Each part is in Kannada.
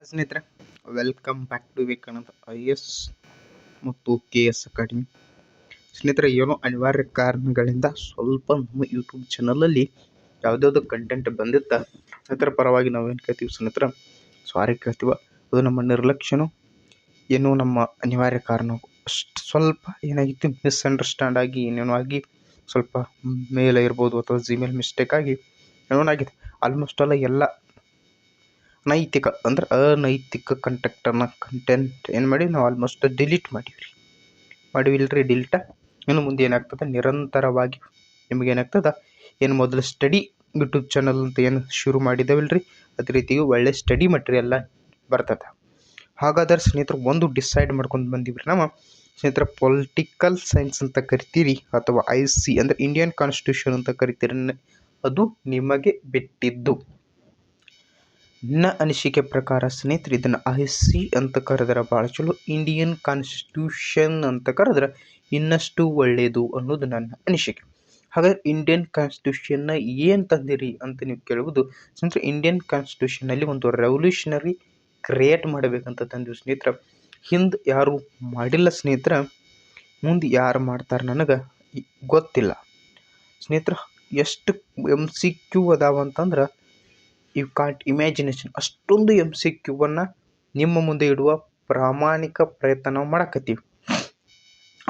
ಸ್ನೇಹಿತರೆ, welcome back to Vivekananda IAS ಮತ್ತು KS ಅಕಾಡೆಮಿ. ಸ್ನೇಹಿತರೆ, ಏನೋ ಅನಿವಾರ್ಯ ಕಾರಣಗಳಿಂದ ಸ್ವಲ್ಪ ನಮ್ಮ ಯೂಟ್ಯೂಬ್ ಚಾನಲಲ್ಲಿ ಯಾವುದ್ಯಾವುದೋ ಕಂಟೆಂಟ್ ಬಂದಿತ್ತ ಅದರ ಪರವಾಗಿ ನಾವೇನು ಕೇಳ್ತೀವಿ ಸ್ನೇಹಿತರೆ, ಸಾರಿ ಕೇಳ್ತೀವ. ಅದು ನಮ್ಮ ನಿರ್ಲಕ್ಷ್ಯನೋ ಏನೋ ನಮ್ಮ ಅನಿವಾರ್ಯ ಕಾರಣ ಅಷ್ಟು ಸ್ವಲ್ಪ ಏನಾಗಿತ್ತು, ಮಿಸ್ಅಂಡರ್ಸ್ಟ್ಯಾಂಡ್ ಆಗಿ ಏನೇನೋ ಆಗಿ ಸ್ವಲ್ಪ ಮೇಲ್ ಇರ್ಬೋದು ಅಥವಾ ಜಿಮೇಲ್ ಮಿಸ್ಟೇಕ್ ಆಗಿ ಏನೋ ಆಗಿದೆ. ಆಲ್ಮೋಸ್ಟ್ ಎಲ್ಲ ನೈತಿಕ ಅಂದ್ರೆ ಅನೈತಿಕ ಕಂಟೆಂಟ್ ಏನು ಮಾಡಿ ನಾವು ಆಲ್ಮೋಸ್ಟ್ ಡಿಲೀಟ್ ಮಾಡಿವಿಲ್ರಿ. ಡಿಲೀಟ ಇನ್ನು ಮುಂದೆ ಏನಾಗ್ತದೆ, ನಿರಂತರವಾಗಿ ನಿಮ್ಗೆ ಏನಾಗ್ತದೆ, ಏನು ಮೊದಲು ಸ್ಟಡಿ ಯೂಟ್ಯೂಬ್ ಚಾನಲ್ ಅಂತ ಏನು ಶುರು ಮಾಡಿದ್ದೇವಲ್ರಿ, ಅದೇ ರೀತಿ ಒಳ್ಳೆ ಸ್ಟಡಿ ಮಟೀರಿಯಲ್ ಬರ್ತದೆ. ಹಾಗಾದ್ರೆ ಸ್ನೇಹಿತರು, ಒಂದು ಡಿಸೈಡ್ ಮಾಡ್ಕೊಂಡು ಬಂದಿವ್ರಿ ನಾವು ಸ್ನೇಹಿತರೆ, ಪೊಲಿಟಿಕಲ್ ಸೈನ್ಸ್ ಅಂತ ಕರಿತೀರಿ ಅಥವಾ IC ಅಂದರೆ ಇಂಡಿಯನ್ ಕಾನ್ಸ್ಟಿಟ್ಯೂಷನ್ ಅಂತ ಕರಿತೀರಿ, ಅದು ನಿಮಗೆ ಬಿಟ್ಟಿದ್ದು. ನನ್ನ ಅನಿಸಿಕೆ ಪ್ರಕಾರ ಸ್ನೇಹಿತರೆ, ಇದನ್ನು IC ಅಂತ ಕರೆದ್ರೆ ಭಾಳ ಚಲೋ, ಇಂಡಿಯನ್ ಕಾನ್ಸ್ಟಿಟ್ಯೂಷನ್ ಅಂತ ಕರೆದ್ರೆ ಇನ್ನಷ್ಟು ಒಳ್ಳೆಯದು ಅನ್ನೋದು ನನ್ನ ಅನಿಸಿಕೆ. ಹಾಗಾದ್ರೆ ಇಂಡಿಯನ್ ಕಾನ್ಸ್ಟಿಟ್ಯೂಷನ್ನ ಏನು ತಂದಿರಿ ಅಂತ ನೀವು ಕೇಳುವುದು ಸ್ನೇಹಿತರೆ, ಇಂಡಿಯನ್ ಕಾನ್ಸ್ಟಿಟ್ಯೂಷನಲ್ಲಿ ಒಂದು ರೆವಲ್ಯೂಷನರಿ ಕ್ರಿಯೇಟ್ ಮಾಡಬೇಕಂತ ತಂದಿವಿ ಸ್ನೇಹಿತರೆ. ಹಿಂದೆ ಯಾರು ಮಾಡಿಲ್ಲ ಸ್ನೇಹಿತರೆ, ಮುಂದೆ ಯಾರು ಮಾಡ್ತಾರೆ ನನಗೆ ಗೊತ್ತಿಲ್ಲ ಸ್ನೇಹಿತರೆ. ಎಷ್ಟು MCQ ಅದಾವಂತಂದ್ರೆ ಯು ಕಾಂಟ್ ಇಮ್ಯಾಜಿನೇಷನ್. ಅಷ್ಟೊಂದು MCQವನ್ನು ನಿಮ್ಮ ಮುಂದೆ ಇಡುವ ಪ್ರಾಮಾಣಿಕ ಪ್ರಯತ್ನ ನಾವು ಮಾಡಕತ್ತೀವಿ,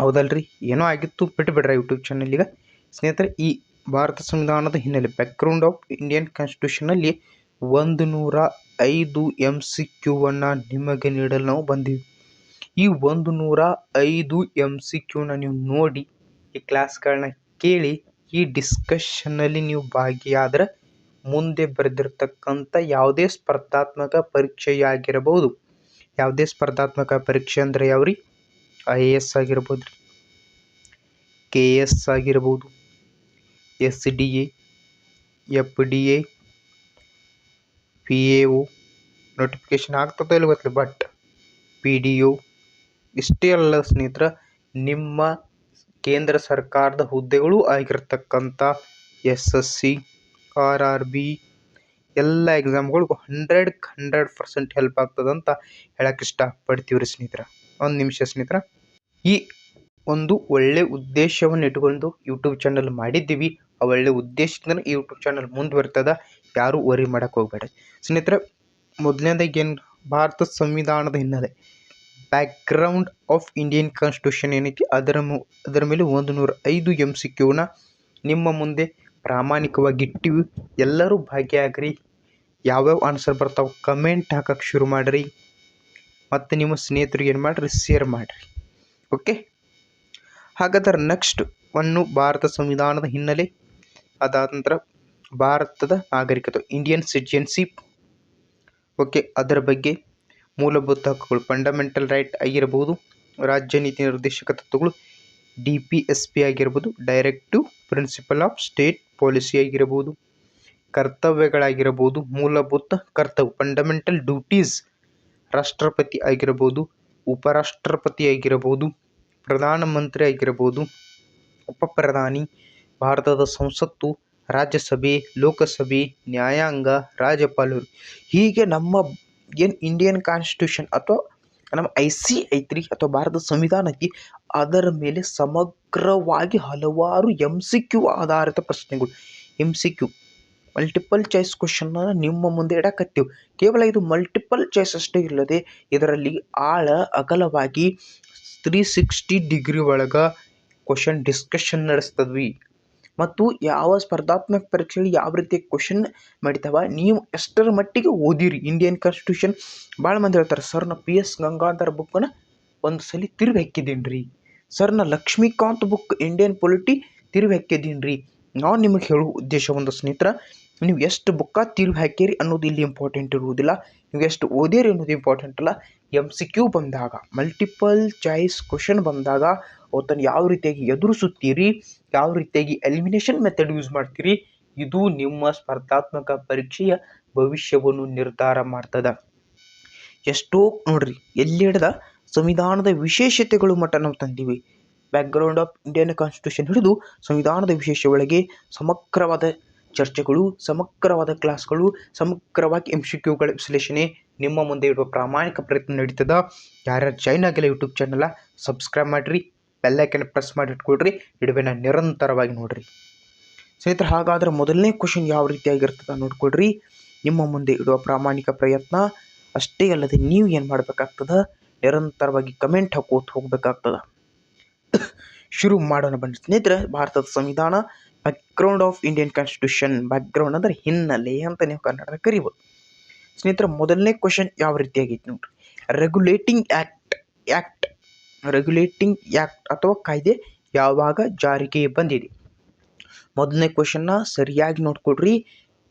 ಹೌದಲ್ರಿ? ಏನೋ ಆಗಿತ್ತು ಬಿಟ್ಟುಬಿಡ್ರೆ ಯೂಟ್ಯೂಬ್ ಚಾನಲ್ಗೆ ಸ್ನೇಹಿತರೆ. ಈ ಭಾರತ ಸಂವಿಧಾನದ ಹಿನ್ನೆಲೆ, ಬ್ಯಾಕ್ಗ್ರೌಂಡ್ ಆಫ್ ಇಂಡಿಯನ್ ಕಾನ್ಸ್ಟಿಟ್ಯೂಷನಲ್ಲಿ 105 MCQವನ್ನು ನಿಮಗೆ ನೀಡಲು ನಾವು ಬಂದೀವಿ. ಈ 105 MCQನ ನೀವು ನೋಡಿ, ಈ ಕ್ಲಾಸ್ಗಳನ್ನ ಕೇಳಿ, ಈ ಡಿಸ್ಕಷನ್ನಲ್ಲಿ ನೀವು ಭಾಗಿಯಾದರೆ ಮುಂದೆ ಬರೆದಿರ್ತಕ್ಕಂಥ ಯಾವುದೇ ಸ್ಪರ್ಧಾತ್ಮಕ ಪರೀಕ್ಷೆಯಾಗಿರಬಹುದು. ಯಾವುದೇ ಸ್ಪರ್ಧಾತ್ಮಕ ಪರೀಕ್ಷೆ ಅಂದರೆ ಯಾವ್ರಿ? IAS ಆಗಿರ್ಬೋದು ರೀ, KS ಆಗಿರ್ಬೋದು, SDA, FDA, PAO ನೋಟಿಫಿಕೇಶನ್ ಆಗ್ತದೆ ಇಲ್ಲ ಗೊತ್ತಿಲ್ಲ, ಬಟ್ PDO ಇಷ್ಟೇ ಅಲ್ಲ ಸ್ನೇಹಿತರ, ನಿಮ್ಮ ಕೇಂದ್ರ ಸರ್ಕಾರದ ಹುದ್ದೆಗಳು ಆಗಿರ್ತಕ್ಕಂಥ SSC, RRB ಎಲ್ಲ ಎಕ್ಸಾಮ್ಗಳಿಗೂ 100% ಹೆಲ್ಪ್ ಆಗ್ತದಂತ ಹೇಳಕ್ಕೆ ಇಷ್ಟಪಡ್ತೀವ್ರಿ ಸ್ನೇಹಿತರೆ. ಒಂದು ನಿಮಿಷ ಸ್ನೇಹಿತರೆ, ಈ ಒಂದು ಒಳ್ಳೆ ಉದ್ದೇಶವನ್ನು ಇಟ್ಕೊಂಡು ಯೂಟ್ಯೂಬ್ ಚಾನಲ್ ಮಾಡಿದ್ದೀವಿ. ಆ ಒಳ್ಳೆ ಉದ್ದೇಶದಿಂದ ಈ ಯೂಟ್ಯೂಬ್ ಚಾನಲ್ ಮುಂದುವರ್ತದ, ಯಾರು ವರಿ ಮಾಡೋಕ್ಕೆ ಹೋಗಬೇಡಿ ಸ್ನೇಹಿತರೆ. ಮೊದಲನೇದಾಗಿ ಏನು, ಭಾರತ ಸಂವಿಧಾನದ ಹಿನ್ನೆಲೆ, ಬ್ಯಾಕ್ಗ್ರೌಂಡ್ ಆಫ್ ಇಂಡಿಯನ್ ಕಾನ್ಸ್ಟಿಟ್ಯೂಷನ್ ಏನೈತಿ ಅದರ ಮೇಲೆ 105 MCQನ ನಿಮ್ಮ ಮುಂದೆ ಪ್ರಾಮಾಣಿಕವಾಗಿ ಇಟ್ಟಿವಿ. ಎಲ್ಲರೂ ಭಾಗಿಯಾಗ್ರಿ. ಯಾವ್ಯಾವ ಆನ್ಸರ್ ಬರ್ತಾವೆ ಕಮೆಂಟ್ ಹಾಕಕ್ಕೆ ಶುರು ಮಾಡಿರಿ, ಮತ್ತು ನಿಮ್ಮ ಸ್ನೇಹಿತರಿಗೆ ಏನು ಮಾಡಿರಿ, ಶೇರ್ ಮಾಡಿರಿ. ಓಕೆ, ಹಾಗಾದ್ರೆ ನೆಕ್ಸ್ಟ್ ಭಾರತ ಸಂವಿಧಾನದ ಹಿನ್ನೆಲೆ, ಅದಾದ ನಂತರ ಭಾರತದ ನಾಗರಿಕತೆ, ಇಂಡಿಯನ್ ಸಿಟಿಜನ್ಶಿಪ್. ಓಕೆ, ಅದರ ಬಗ್ಗೆ ಮೂಲಭೂತ ಹಕ್ಕುಗಳು, ಫಂಡಮೆಂಟಲ್ ರೈಟ್ ಆಗಿರ್ಬೋದು, ರಾಜ್ಯ ನೀತಿ ನಿರ್ದೇಶಕ ತತ್ವಗಳು, DPSP ಆಗಿರ್ಬೋದು, directive principle of state policy ಆಗಿರ್ಬೋದು, ಕರ್ತವ್ಯಗಳಾಗಿರ್ಬೋದು, ಮೂಲಭೂತ ಕರ್ತವ್ಯ ಫಂಡಮೆಂಟಲ್ ಡ್ಯೂಟೀಸ್, ರಾಷ್ಟ್ರಪತಿ ಆಗಿರ್ಬೋದು, ಉಪರಾಷ್ಟ್ರಪತಿ ಆಗಿರ್ಬೋದು, ಪ್ರಧಾನಮಂತ್ರಿ ಆಗಿರ್ಬೋದು, ಉಪಪ್ರಧಾನಿ, ಭಾರತದ ಸಂಸತ್ತು, ರಾಜ್ಯಸಭೆ, ಲೋಕಸಭೆ, ನ್ಯಾಯಾಂಗ, ರಾಜ್ಯಪಾಲರು. ಹೀಗೆ ನಮ್ಮ ಏನು ಇಂಡಿಯನ್ ಕಾನ್ಸ್ಟಿಟ್ಯೂಷನ್ ಅಥವಾ ನಮ್ಮ IC ಐತ್ರಿ ಅಥವಾ ಭಾರತ ಸಂವಿಧಾನ ಐತಿ, ಅದರ ಮೇಲೆ ಸಮಗ್ರವಾಗಿ ಹಲವಾರು MCQ ಆಧಾರಿತ ಪ್ರಶ್ನೆಗಳು, MCQ ಮಲ್ಟಿಪಲ್ ಚಾಯ್ಸ್ ಕ್ವಶನ್ನ ನಿಮ್ಮ ಮುಂದೆ ಇಡಕತ್ತೀವಿ. ಕೇವಲ ಇದು ಮಲ್ಟಿಪಲ್ ಚಾಯ್ಸ್ ಅಷ್ಟೇ ಇಲ್ಲದೆ ಇದರಲ್ಲಿ ಆಳ ಅಗಲವಾಗಿ 360 ಡಿಗ್ರಿ ಒಳಗೆ ಕ್ವಶನ್ ಡಿಸ್ಕಷನ್ ನಡೆಸ್ತದ್ವಿ. ಮತ್ತು ಯಾವ ಸ್ಪರ್ಧಾತ್ಮಕ ಪರೀಕ್ಷೆಗಳು ಯಾವ ರೀತಿ ಕ್ವಶನ್ ಮಾಡಿತಾವ, ನೀವು ಎಷ್ಟರ ಮಟ್ಟಿಗೆ ಓದಿರಿ ಇಂಡಿಯನ್ ಕಾನ್ಸ್ಟಿಟ್ಯೂಷನ್. ಭಾಳ ಮಂದಿ ಹೇಳ್ತಾರೆ, ಸರ್ ನಾ PS ಗಂಗಾಧರ್ ಬುಕ್ಕನ್ನು ಒಂದು ಸಲ ತಿರುವಿ ಹಾಕಿದ್ದೀನಿ ರೀ, ಸರ್ ನಾ ಲಕ್ಷ್ಮೀಕಾಂತ್ ಬುಕ್ ಇಂಡಿಯನ್ ಪೊಲಿಟಿ ತಿರುವಿ ಹಾಕಿದ್ದೀನಿ ರೀ. ನಾವು ನಿಮಗೆ ಹೇಳೋ ಉದ್ದೇಶ ಒಂದು ಸ್ನೇಹಿತರ, ನೀವು ಎಷ್ಟು ಬುಕ್ಕ ತಿರುವಿ ಹಾಕಿರಿ ಅನ್ನೋದು ಇಲ್ಲಿ ಇಂಪಾರ್ಟೆಂಟ್ ಇರುವುದಿಲ್ಲ, ನೀವು ಎಷ್ಟು ಓದಿರಿ ಅನ್ನೋದು ಇಂಪಾರ್ಟೆಂಟ್ ಅಲ್ಲ. MCQ ಬಂದಾಗ, ಮಲ್ಟಿಪಲ್ ಚಾಯ್ಸ್ ಕ್ವಶನ್ ಬಂದಾಗ ಅವತ್ತನ್ನು ಯಾವ ರೀತಿಯಾಗಿ ಎದುರಿಸುತ್ತೀರಿ, ಯಾವ ರೀತಿಯಾಗಿ ಎಲಿಮಿನೇಷನ್ ಮೆಥಡ್ ಯೂಸ್ ಮಾಡ್ತೀರಿ, ಇದು ನಿಮ್ಮ ಸ್ಪರ್ಧಾತ್ಮಕ ಪರೀಕ್ಷೆಯ ಭವಿಷ್ಯವನ್ನು ನಿರ್ಧಾರ ಮಾಡ್ತದೆ. ಎಷ್ಟೋ ನೋಡ್ರಿ, ಎಲ್ಲಿ ಹಿಡ್ದ ಸಂವಿಧಾನದ ವಿಶೇಷತೆಗಳು ಮಟ್ಟ ನಾವು ತಂದೀವಿ. ಬ್ಯಾಕ್ಗ್ರೌಂಡ್ ಆಫ್ ಇಂಡಿಯನ್ ಕಾನ್ಸ್ಟಿಟ್ಯೂಷನ್ ಹಿಡಿದು ಸಂವಿಧಾನದ ವಿಶೇಷ ಒಳಗೆ ಸಮಗ್ರವಾದ ಚರ್ಚೆಗಳು, ಸಮಗ್ರವಾದ ಕ್ಲಾಸ್ಗಳು, ಸಮಗ್ರವಾಗಿ MCQಗಳ ವಿಶ್ಲೇಷಣೆ ನಿಮ್ಮ ಮುಂದೆ ಇಡುವ ಪ್ರಾಮಾಣಿಕ ಪ್ರಯತ್ನ ನಡೀತದ. ಯಾರ್ಯಾರು ಜಾಯ್ನ್ ಆಗಿಲ್ಲ ಯೂಟ್ಯೂಬ್ ಚಾನಲ್ ಸಬ್ಸ್ಕ್ರೈಬ್ ಮಾಡಿರಿ, ಬೆಲ್ಲೈಕನ್ ಪ್ರೆಸ್ ಮಾಡಿ ಇಟ್ಕೊಳ್ರಿ, ಇಡುವೆನ ನಿರಂತರವಾಗಿ ನೋಡ್ರಿ ಸ್ನೇಹಿತರೆ. ಹಾಗಾದ್ರೆ ಮೊದಲನೇ ಕ್ವಶನ್ ಯಾವ ರೀತಿಯಾಗಿರ್ತದೆ ನೋಡ್ಕೊಳ್ರಿ. ನಿಮ್ಮ ಮುಂದೆ ಇಡುವ ಪ್ರಾಮಾಣಿಕ ಪ್ರಯತ್ನ ಅಷ್ಟೇ ಅಲ್ಲದೆ ನೀವು ಏನು ಮಾಡಬೇಕಾಗ್ತದ, ನಿರಂತರವಾಗಿ ಕಮೆಂಟ್ ಹಾಕೋತ ಹೋಗ್ಬೇಕಾಗ್ತದ. ಶುರು ಮಾಡೋಣ ಬನ್ನಿ ಸ್ನೇಹಿತರೆ. ಭಾರತದ ಸಂವಿಧಾನ, background of Indian constitution. Background ಅಂದರೆ ಹಿನ್ನೆಲೆ ಅಂತ ನೀವು ಕನ್ನಡದಲ್ಲಿ ಕರಿಬೋದು ಸ್ನೇಹಿತರೆ. ಮೊದಲನೇ ಕ್ವಶನ್ ಯಾವ ರೀತಿಯಾಗಿತ್ತು ನೋಡ್ರಿ. ರೆಗ್ಯುಲೇಟಿಂಗ್ ಆ್ಯಕ್ಟ್ ಅಥವಾ ಕಾಯ್ದೆ ಯಾವಾಗ ಜಾರಿಗೆ ಬಂದಿದೆ? ಮೊದಲನೇ ಕ್ವಶನ್ನ ಸರಿಯಾಗಿ ನೋಡ್ಕೊಡ್ರಿ.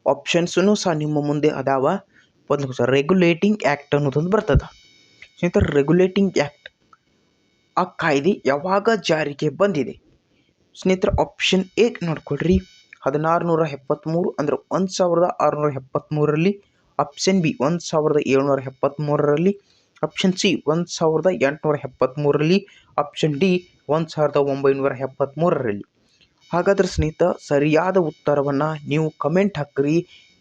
ಆಪ್ಷನ್ಸೂ ಸಹ ನಿಮ್ಮ ಮುಂದೆ ಅದಾವ. ಮೊದಲು ಕ್ವಶನ್ ರೆಗ್ಯುಲೇಟಿಂಗ್ ಆ್ಯಕ್ಟ್ ಅನ್ನೋದೊಂದು ಬರ್ತದ ಸ್ನೇಹಿತರೆ. ರೆಗ್ಯುಲೇಟಿಂಗ್ ಆ್ಯಕ್ಟ್ ಆ ಕಾಯ್ದೆ ಯಾವಾಗ ಜಾರಿಗೆ ಬಂದಿದೆ ಸ್ನೇಹಿತರೆ? ಆಪ್ಷನ್ ಎ ನೋಡ್ಕೊಡ್ರಿ, 1673 ಅಂದರೆ 1673ರಲ್ಲಿ. ಆಪ್ಷನ್ ಬಿ 1773ರಲ್ಲಿ. ಆಪ್ಷನ್ ಸಿ 1873ರಲ್ಲಿ. ಆಪ್ಷನ್ ಡಿ 1973ರಲ್ಲಿ. ಹಾಗಾದ್ರೆ ಸ್ನೇಹಿತ ಸರಿಯಾದ ಉತ್ತರವನ್ನು ನೀವು ಕಮೆಂಟ್ ಹಾಕ್ರಿ.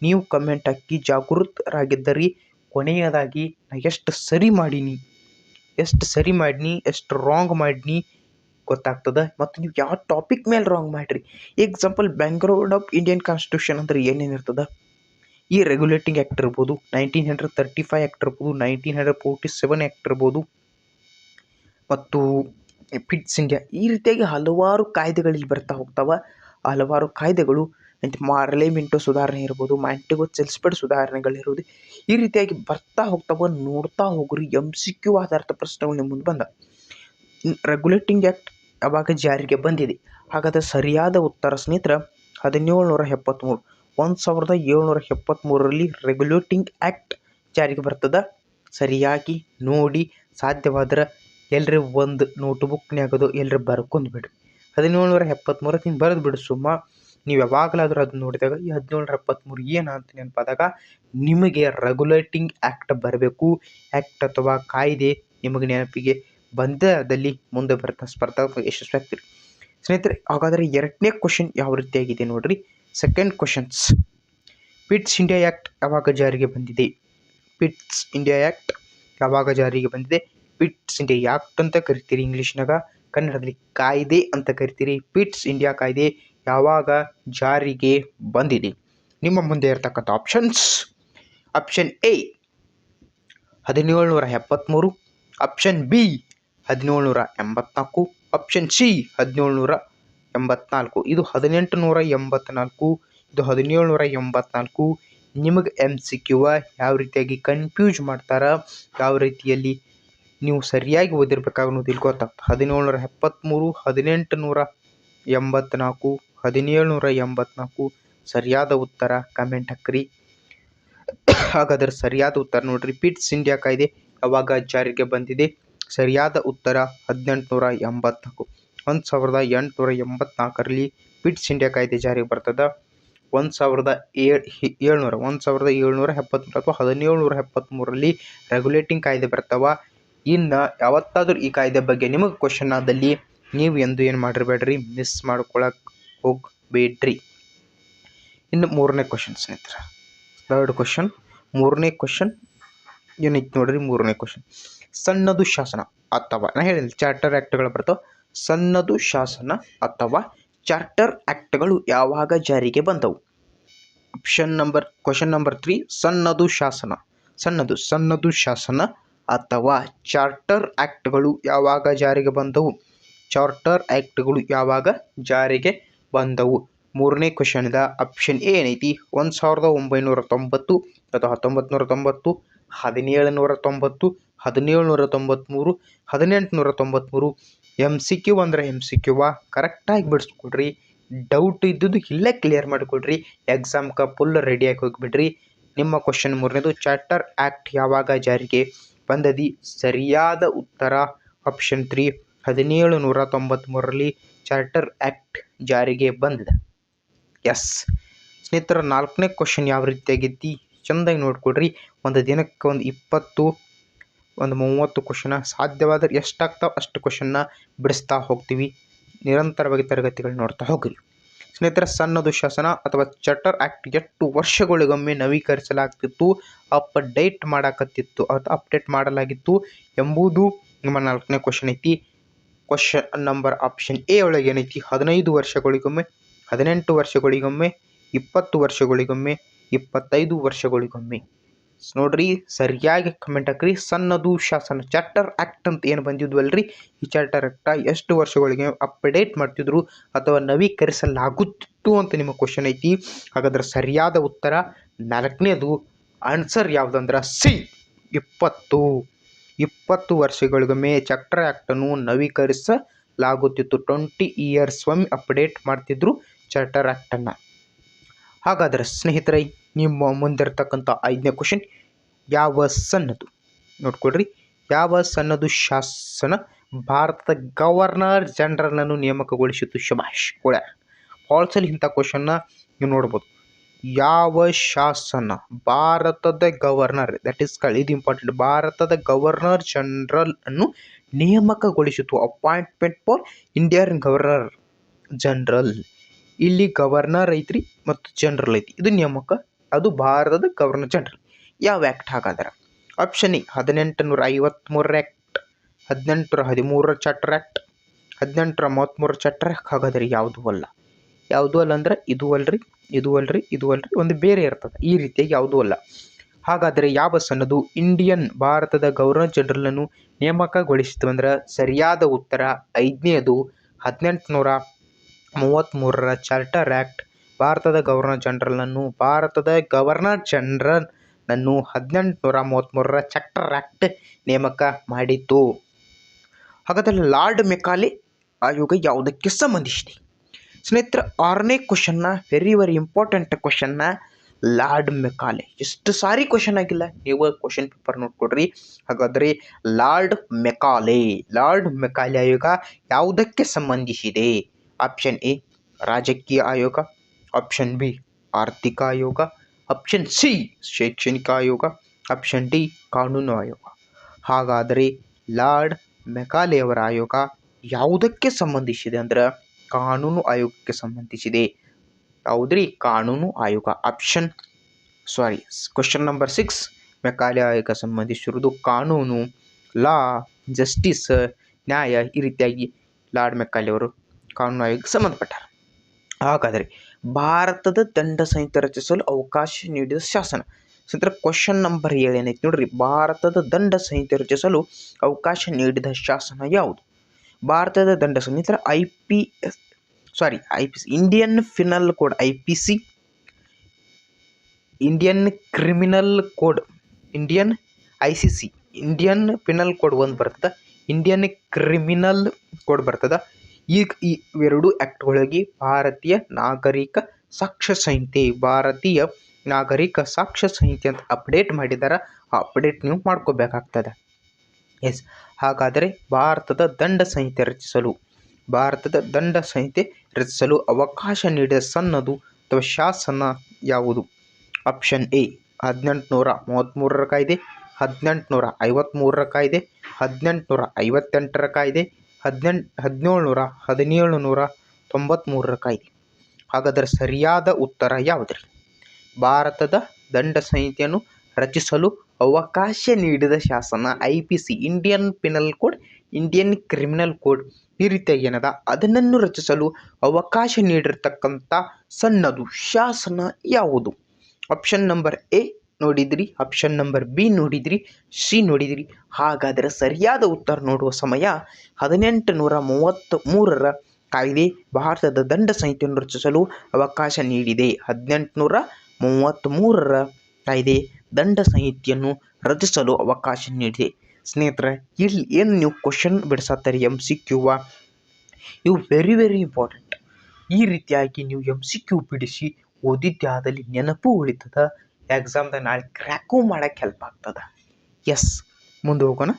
ನೀವು ಕಮೆಂಟ್ ಹಾಕಿ ಜಾಗೃತರಾಗಿದ್ದರಿ. ಕೊನೆಯದಾಗಿ ನಾ ಎಷ್ಟು ಸರಿ ಮಾಡೀನಿ, ಎಷ್ಟು ರಾಂಗ್ ಮಾಡೀನಿ ಗೊತ್ತಾಗ್ತದೆ. ಮತ್ತು ನೀವು ಯಾವ ಟಾಪಿಕ್ ಮೇಲೆ ರಾಂಗ್ ಮಾಡಿರಿ. Example background of Indian constitution ಅಂದರೆ ಏನೇನಿರ್ತದೆ? ಈ ರೆಗ್ಯುಲೇಟಿಂಗ್ ಆ್ಯಕ್ಟ್ ಇರ್ಬೋದು, 1935 ಆ್ಯಕ್ಟ್ ಇರ್ಬೋದು, 1947 ಆ್ಯಕ್ಟ್ ಇರ್ಬೋದು, ಮತ್ತು ಪಿಟ್ಸ್ ಇಂಡಿಯಾ. ಈ ರೀತಿಯಾಗಿ ಹಲವಾರು ಕಾಯ್ದೆಗಳಲ್ಲಿ ಬರ್ತಾ ಹೋಗ್ತಾವ. ಹಲವಾರು ಕಾಯ್ದೆಗಳು ಪಾರ್ಲಿಮೆಂಟು ಸುಧಾರಣೆ ಇರ್ಬೋದು, ಮ್ಯಾಂಟಿಗೋ ಚೆಲ್ಸ್ಬರ್ಡ್ ಸುಧಾರಣೆಗಳಿರ್ಬೋದು. ಈ ರೀತಿಯಾಗಿ ಬರ್ತಾ ಹೋಗ್ತಾವ. ನೋಡ್ತಾ ಹೋಗ್ರಿ. MCQ ಆಧಾರಿತ ಪ್ರಶ್ನೆಗಳು ನಿಮ್ಮ ಮುಂದೆ ಬಂದ. ರೆಗ್ಯುಲೇಟಿಂಗ್ ಆ್ಯಕ್ಟ್ ಯಾವಾಗ ಜಾರಿಗೆ ಬಂದಿದೆ? ಹಾಗಾದರೆ ಸರಿಯಾದ ಉತ್ತರ ಸ್ನೇಹಿತರ 1773. 1773ರಲ್ಲಿ ರೆಗ್ಯುಲೇಟಿಂಗ್ ಆ್ಯಕ್ಟ್ ಜಾರಿಗೆ ಬರ್ತದ. ಸರಿಯಾಗಿ ನೋಡಿ, ಸಾಧ್ಯವಾದ್ರೆ ಎಲ್ಲರೂ ಒಂದು ನೋಟ್ಬುಕ್ನಾಗದು ಎಲ್ಲರೂ ಬರ್ಕೊಂಡು ಬಿಡ್ರಿ. 1773 ಹಿಂಗೆ ಬರೆದು ಬಿಡು ಸುಮ್ಮ. ನೀವು ಯಾವಾಗಲಾದರೂ ಅದನ್ನ ನೋಡಿದಾಗ ಈ 1773 ಏನಂತ ನೆನಪಾದಾಗ ನಿಮಗೆ ರೆಗ್ಯುಲೇಟಿಂಗ್ ಆ್ಯಕ್ಟ್ ಬರಬೇಕು. ಆ್ಯಕ್ಟ್ ಅಥವಾ ಕಾಯ್ದೆ ನಿಮಗೆ ನೆನಪಿಗೆ ಬಂದಲ್ಲಿ ಮುಂದೆ ಬರ್ತಾ ಸ್ಪರ್ಧಾತ್ಮಕ ಯಶಸ್ವಿ ಆಗ್ತೀರಿ ಸ್ನೇಹಿತರೆ. ಹಾಗಾದರೆ ಎರಡನೇ ಕ್ವಶನ್ ಯಾವ ರೀತಿಯಾಗಿದೆ ನೋಡ್ರಿ. Second questions, pits India act ಯಾವಾಗ ಜಾರಿಗೆ ಬಂದಿದೆ? ಪಿಟ್ಸ್ ಇಂಡಿಯಾ ಆ್ಯಕ್ಟ್ ಯಾವಾಗ ಜಾರಿಗೆ ಬಂದಿದೆ? ಪಿಟ್ಸ್ ಇಂಡಿಯಾ ಆ್ಯಕ್ಟ್ ಅಂತ ಕರಿತೀರಿ ಇಂಗ್ಲೀಷ್ನಾಗ, ಕನ್ನಡದಲ್ಲಿ ಕಾಯ್ದೆ ಅಂತ ಕರಿತೀರಿ. ಪಿಟ್ಸ್ ಇಂಡಿಯಾ ಕಾಯ್ದೆ ಯಾವಾಗ ಜಾರಿಗೆ ಬಂದಿದೆ? ನಿಮ್ಮ ಮುಂದೆ ಇರತಕ್ಕಂಥ options: option A 1773, option B 1784, option C 1784. ಇದು 1884, ಇದು 1784. ನಿಮಗೆ MCQ ಯಾವ ರೀತಿಯಾಗಿ ಕನ್ಫ್ಯೂಸ್ ಮಾಡ್ತಾರ, ಯಾವ ರೀತಿಯಲ್ಲಿ ನೀವು ಸರಿಯಾಗಿ ಓದಿರ್ಬೇಕಾಗೋದು ಇಲ್ಲಿ ಗೊತ್ತಾಗ್ತದೆ. 1773, 1884, 1784 ಸರಿಯಾದ ಉತ್ತರ. ಕಮೆಂಟ್ ಹಾಕ್ರಿ. ಹಾಗಾದ್ರೆ ಸರಿಯಾದ ಉತ್ತರ ನೋಡ್ರಿ. ಪಿಟ್ಸ್ ಇಂಡಿಯಾ ಕಾಯ್ದೆ ಯಾವಾಗ ಜಾರಿಗೆ ಬಂದಿದೆ? ಸರಿಯಾದ ಉತ್ತರ 1884. 1884ರಲ್ಲಿ ಪಿಟ್ಸ್ ಇಂಡಿಯಾ ಕಾಯ್ದೆ ಜಾರಿಗೆ ಬರ್ತದ. 1773 ಅಥವಾ 1773ರಲ್ಲಿ ರೆಗ್ಯುಲೇಟಿಂಗ್ ಕಾಯ್ದೆ ಬರ್ತಾವ. ಇನ್ನು ಯಾವತ್ತಾದ್ರೂ ಈ ಕಾಯ್ದೆ ಬಗ್ಗೆ ನಿಮಗೆ ಕ್ವಶನ್ ಆದಲ್ಲಿ ನೀವು ಎಂದು ಏನು ಮಾಡಿರಬೇಡ್ರಿ, ಮಿಸ್ ಮಾಡ್ಕೊಳಕ್ಕೆ ಹೋಗಬೇಡ್ರಿ. ಇನ್ನು ಮೂರನೇ ಕ್ವಶನ್ ಸ್ನೇಹಿತರೆ, ಥರ್ಡ್ ಕ್ವಶನ್. ಮೂರನೇ ಕ್ವಶನ್ ಏನೈತಿ ನೋಡ್ರಿ. ಮೂರನೇ ಕ್ವಶನ್, ಸನ್ನದು ಶಾಸನ ಅಥವಾ ನಾ ಹೇಳಿಲ್ಲ ಚಾರ್ಟರ್ ಆ್ಯಕ್ಟ್ಗಳು ಬರ್ತಾವೆ. ಸನ್ನದು ಶಾಸನ ಅಥವಾ ಚಾರ್ಟರ್ ಆ್ಯಕ್ಟ್ಗಳು ಯಾವಾಗ ಜಾರಿಗೆ ಬಂದವು? ಕ್ವಶನ್ ನಂಬರ್ 3, ಸನ್ನದು ಶಾಸನ ಅಥವಾ ಚಾರ್ಟರ್ ಆ್ಯಕ್ಟ್ಗಳು ಯಾವಾಗ ಜಾರಿಗೆ ಬಂದವು? ಚಾರ್ಟರ್ ಆ್ಯಕ್ಟ್ಗಳು ಯಾವಾಗ ಜಾರಿಗೆ ಬಂದವು? ಮೂರನೇ ಕ್ವಶನ್ದ ಆಪ್ಷನ್ ಎ ಏನೈತಿ 1990 ಅಥವಾ 1990, 1790, 1793, 1893. MCQ ಅಂದರೆ MCQ ಕರೆಕ್ಟಾಗಿ ಬಿಡಿಸ್ಕೊಡ್ರಿ. ಡೌಟ್ ಇದ್ದುದು ಇಲ್ಲೇ ಕ್ಲಿಯರ್ ಮಾಡಿಕೊಡ್ರಿ. ಎಕ್ಸಾಮ್ಗೆ ಫುಲ್ ರೆಡಿಯಾಗಿ ಹೋಗಿಬಿಡ್ರಿ. ನಿಮ್ಮ ಕ್ವಶನ್ ಮೂರನೇದು, ಚಾರ್ಟರ್ ಆ್ಯಕ್ಟ್ ಯಾವಾಗ ಜಾರಿಗೆ ಬಂದದಿ? ಸರಿಯಾದ ಉತ್ತರ ಆಪ್ಷನ್ 3, 1793ರಲ್ಲಿ ಚಾರ್ಟರ್ ಆ್ಯಕ್ಟ್ ಜಾರಿಗೆ ಬಂದಿದೆ. ಎಸ್ ಸ್ನೇಹಿತರ, ನಾಲ್ಕನೇ ಕ್ವಶನ್ ಯಾವ ರೀತಿಯಾಗೈತಿ ಚೆಂದಾಗಿ ನೋಡ್ಕೊಡ್ರಿ. ಒಂದು ದಿನಕ್ಕೆ ಒಂದು 20, ಒಂದು 30 ಕ್ವಶನ, ಸಾಧ್ಯವಾದರೆ ಎಷ್ಟಾಗ್ತಾವೆ ಅಷ್ಟು ಕ್ವಶನ್ನ ಬಿಡಿಸ್ತಾ ಹೋಗ್ತೀವಿ. ನಿರಂತರವಾಗಿ ತರಗತಿಗಳು ನೋಡ್ತಾ ಹೋಗ್ರಿ. ಸ್ನೇಹಿತರೆ, ಸನ್ನದು ಶಾಸನ ಅಥವಾ ಚಾರ್ಟರ್ ಆಕ್ಟ್ ಎಷ್ಟು ವರ್ಷಗಳಿಗೊಮ್ಮೆ ನವೀಕರಿಸಲಾಗ್ತಿತ್ತು, ಅಪ್ಡೇಟ್ ಮಾಡಾಕತ್ತಿತ್ತು ಅಥವಾ ಅಪ್ಡೇಟ್ ಮಾಡಲಾಗಿತ್ತು ಎಂಬುದು ನಿಮ್ಮ 4ನೇ ಕ್ವಶನ್ ಐತಿ. ಕ್ವಶನ್ ನಂಬರ್ ಆಪ್ಷನ್ ಎ ಒಳಗೆ ಏನೈತಿ, 15 ವರ್ಷಗಳಿಗೊಮ್ಮೆ, 18 ವರ್ಷಗಳಿಗೊಮ್ಮೆ, 20 ವರ್ಷಗಳಿಗೊಮ್ಮೆ, 25 ವರ್ಷಗಳಿಗೊಮ್ಮೆ. ನೋಡ್ರಿ, ಸರಿಯಾಗಿ ಕಮೆಂಟ್ ಹಾಕ್ರಿ. ಸನ್ನದು ಶಾಸನ ಚಾರ್ಟರ್ ಆಕ್ಟ್ ಅಂತ ಏನು ಬಂದಿದ್ವಲ್ರಿ, ಈ ಚಾರ್ಟರ್ ಆಕ್ಟ್ ಎಷ್ಟು ವರ್ಷಗಳಿಗೆ ಅಪ್ಡೇಟ್ ಮಾಡ್ತಿದ್ರು ಅಥವಾ ನವೀಕರಿಸಲಾಗುತ್ತಿತ್ತು ಅಂತ ನಿಮ್ಮ ಕ್ವಶನ್ ಐತಿ. ಹಾಗಾದ್ರೆ ಸರಿಯಾದ ಉತ್ತರ 4ನೇದು ಆನ್ಸರ್ ಯಾವುದಂದ್ರೆ ಸಿ, 20 ವರ್ಷಗಳಿಗೊಮ್ಮೆ ಚಾರ್ಟರ್ ಆಕ್ಟನ್ನು ನವೀಕರಿಸಲಾಗುತ್ತಿತ್ತು. 20 ಇಯರ್ಸ್ ಒಮ್ಮೆ ಅಪ್ಡೇಟ್ ಮಾಡ್ತಿದ್ರು ಚಾರ್ಟರ್ ಆಕ್ಟನ್ನು. ಹಾಗಾದರೆ ಸ್ನೇಹಿತರೆ, ನಿಮ್ಮ ಮುಂದಿರತಕ್ಕಂಥ 5ನೇ ಕ್ವಶನ್, ಯಾವ ಸನ್ನದು ನೋಡ್ಕೊಳ್ರಿ, ಯಾವ ಸನ್ನದು ಶಾಸನ ಭಾರತದ ಗವರ್ನರ್ ಜನರಲ್ನನ್ನು ನೇಮಕಗೊಳಿಸಿತು? ಶಭಾಷ್ ಕೂಡ ಫಾಲ್ಸಲ್ಲಿ ಇಂಥ ಕ್ವಶನ್ನ ನೀವು ನೋಡ್ಬೋದು. ಯಾವ ಶಾಸನ ಭಾರತದ ಗವರ್ನರ್, ದಟ್ ಈಸ್ ಇದು ಇಂಪಾರ್ಟೆಂಟ್, ಭಾರತದ ಗವರ್ನರ್ ಜನರಲ್ ಅನ್ನು ನೇಮಕಗೊಳಿಸಿತು? Appointment for Indian governor general. ಇಲ್ಲಿ ಗವರ್ನರ್ ಐತ್ರಿ ಮತ್ತು ಜನರಲ್ ಐತಿ, ಇದು ನೇಮಕ, ಅದು ಭಾರತದ ಗವರ್ನರ್ ಜನರಲ್. ಯಾವ ಆ್ಯಕ್ಟ್ ಹಾಗಾದ್ರೆ? Option A 1853 act, 1813 charter act, 1833 charter act. ಹಾಗಾದರೆ ಯಾವುದು ಅಲ್ಲ? ಯಾವುದು ಅಲ್ಲ ಅಂದ್ರೆ ಇದು ಅಲ್ರಿ, ಇದು ಅಲ್ರಿ, ಇದು ಅಲ್ರಿ, ಒಂದು ಬೇರೆ ಇರ್ತದೆ. ಈ ರೀತಿಯಾಗಿ ಯಾವುದೂ ಅಲ್ಲ. ಹಾಗಾದರೆ ಯಾವ ಸನ್ನದು ಇಂಡಿಯನ್ ಭಾರತದ ಗವರ್ನರ್ ಜನರಲ್ನನ್ನು ನೇಮಕಗೊಳಿಸಿತು ಅಂದ್ರೆ ಸರಿಯಾದ ಉತ್ತರ 5ನೇದು 1833 ಚಾರ್ಟರ್ ಆ್ಯಕ್ಟ್ ಭಾರತದ ಗವರ್ನರ್ ಜನರಲ್ನನ್ನು 1833 ಚಾರ್ಟರ್ ಆ್ಯಕ್ಟ್ ನೇಮಕ ಮಾಡಿತು. ಹಾಗಾದರೆ ಲಾರ್ಡ್ ಮೆಕಾಲೆ ಆಯೋಗ ಯಾವುದಕ್ಕೆ ಸಂಬಂಧಿಸಿದೆ? ಸ್ನೇಹಿತರೆ, 6ನೇ ಕ್ವಶನ್ನ ವೆರಿ ಇಂಪಾರ್ಟೆಂಟ್ ಕ್ವಶನ್ನ, ಲಾರ್ಡ್ ಮೆಕಾಲೆ. ಎಷ್ಟು ಸಾರಿ ಕ್ವಶನ್ ಆಗಿಲ್ಲ, ನೀವು ಕ್ವಶನ್ ಪೇಪರ್ ನೋಡ್ಕೊಡ್ರಿ. ಹಾಗಾದರೆ ಲಾರ್ಡ್ ಮೆಕಾಲೆ ಆಯೋಗ ಯಾವುದಕ್ಕೆ ಸಂಬಂಧಿಸಿದೆ? ಆಪ್ಷನ್ ಎ ರಾಜಕೀಯ ಆಯೋಗ, ಆಪ್ಷನ್ ಬಿ ಆರ್ಥಿಕ ಆಯೋಗ, ಆಪ್ಷನ್ ಸಿ ಶೈಕ್ಷಣಿಕ ಆಯೋಗ, ಆಪ್ಷನ್ ಡಿ ಕಾನೂನು ಆಯೋಗ. ಹಾಗಾದರೆ ಲಾರ್ಡ್ ಮೆಕಾಲೆಯವರ ಆಯೋಗ ಯಾವುದಕ್ಕೆ ಸಂಬಂಧಿಸಿದೆ ಅಂದ್ರೆ ಕಾನೂನು ಆಯೋಗಕ್ಕೆ ಸಂಬಂಧಿಸಿದೆ. ಯಾವುದ್ರಿ? ಕಾನೂನು ಆಯೋಗ. ಕ್ವಶನ್ ನಂಬರ್ 6, ಮೆಕಾಲೆ ಆಯೋಗ ಸಂಬಂಧಿಸಿರುವುದು ಕಾನೂನು, ಲಾ, ಜಸ್ಟಿಸ್, ನ್ಯಾಯ, ಈ ರೀತಿಯಾಗಿ ಲಾರ್ಡ್ ಮೆಕಾಲೆ ಅವರು ಕಾನೂನು ಆಯೋಗಕ್ಕೆ ಸಂಬಂಧಪಟ್ಟಾರೆ. ಹಾಗಾದರೆ ಭಾರತದ ದಂಡ ಸಂಹಿತೆ ರಚಿಸಲು ಅವಕಾಶ ನೀಡಿದ ಶಾಸನ. ಸ್ನೇಹಿತರೆ, ಕ್ವಶನ್ ನಂಬರ್ 7 ಏನೈತಿ ನೋಡ್ರಿ, ಭಾರತದ ದಂಡ ಸಂಹಿತೆ ರಚಿಸಲು ಅವಕಾಶ ನೀಡಿದ ಶಾಸನ ಯಾವುದು? ಭಾರತದ ದಂಡ ಸಂಹಿತೆ Indian final code, IPC, Indian criminal code, Indian ICC, Indian penal code ಒಂದು ಬರ್ತದೆ, ಇಂಡಿಯನ್ ಕ್ರಿಮಿನಲ್ ಕೋಡ್ ಬರ್ತದೆ. ಈಗ ಈ ಎರಡು ಆ್ಯಕ್ಟ್ಗಳಿಗೆ ಭಾರತೀಯ ನಾಗರಿಕ ಸಾಕ್ಷ್ಯ ಸಂಹಿತೆ ಅಂತ ಅಪ್ಡೇಟ್ ಮಾಡಿದ್ದಾರೆ. ಆ ಅಪ್ಡೇಟ್ ನೀವು ಮಾಡ್ಕೋಬೇಕಾಗ್ತದೆ. ಎಸ್, ಹಾಗಾದರೆ ಭಾರತದ ದಂಡ ಸಂಹಿತೆ ರಚಿಸಲು ಅವಕಾಶ ನೀಡಿದ ಸನ್ನದು ಅಥವಾ ಶಾಸನ ಯಾವುದು? ಆಪ್ಷನ್ ಎ 1833 ಕಾಯ್ದೆ, 1853 ಕಾಯ್ದೆ, 1858 ಕಾಯ್ದೆ, 1793 ಕಾಯ್ದೆ. ಹಾಗಾದರೆ ಸರಿಯಾದ ಉತ್ತರ ಯಾವುದ್ರಿ? ಭಾರತದ ದಂಡ ಸಂಹಿತೆಯನ್ನು ರಚಿಸಲು ಅವಕಾಶ ನೀಡಿದ ಶಾಸನ IPC, Indian penal code, Indian criminal code, ಈ ರೀತಿಯಾಗಿ ಏನದ ಅದನ್ನು ರಚಿಸಲು ಅವಕಾಶ ನೀಡಿರ್ತಕ್ಕಂಥ ಸನ್ನದು ಶಾಸನ ಯಾವುದು? ಆಪ್ಷನ್ ನಂಬರ್ ಎ ನೋಡಿದ್ರಿ, ಆಪ್ಷನ್ ನಂಬರ್ ಬಿ ನೋಡಿದ್ರಿ, ಸಿ ನೋಡಿದ್ರಿ. ಹಾಗಾದರೆ ಸರಿಯಾದ ಉತ್ತರ ನೋಡುವ ಸಮಯ 1833 ಕಾಯ್ದೆ ಭಾರತದ ದಂಡ ಸಂಹಿತೆಯನ್ನು ರಚಿಸಲು ಅವಕಾಶ ನೀಡಿದೆ. 1833 ಕಾಯ್ದೆ ದಂಡ ಸಂಹಿತೆಯನ್ನು ರಚಿಸಲು ಅವಕಾಶ ನೀಡಿದೆ. ಸ್ನೇಹಿತರೆ, ಇಲ್ಲಿ ಏನು ನೀವು ಕ್ವಶನ್ ಬಿಡಿಸತ್ತಾರೆ MCQ, ಇವು ವೆರಿ ಇಂಪಾರ್ಟೆಂಟ್. ಈ ರೀತಿಯಾಗಿ ನೀವು MCQ ಬಿಡಿಸಿ ಓದಿದ್ದಾದಲ್ಲಿ ನೆನಪು ಉಳಿತದ, ಎಕ್ಸಾಮ್ದಾಗ ನಾಳೆ ಕ್ರ್ಯಾಕು ಮಾಡೋಕ್ಕೆ ಹೆಲ್ಪ್ ಆಗ್ತದೆ. ಎಸ್, ಮುಂದೆ ಹೋಗೋಣ.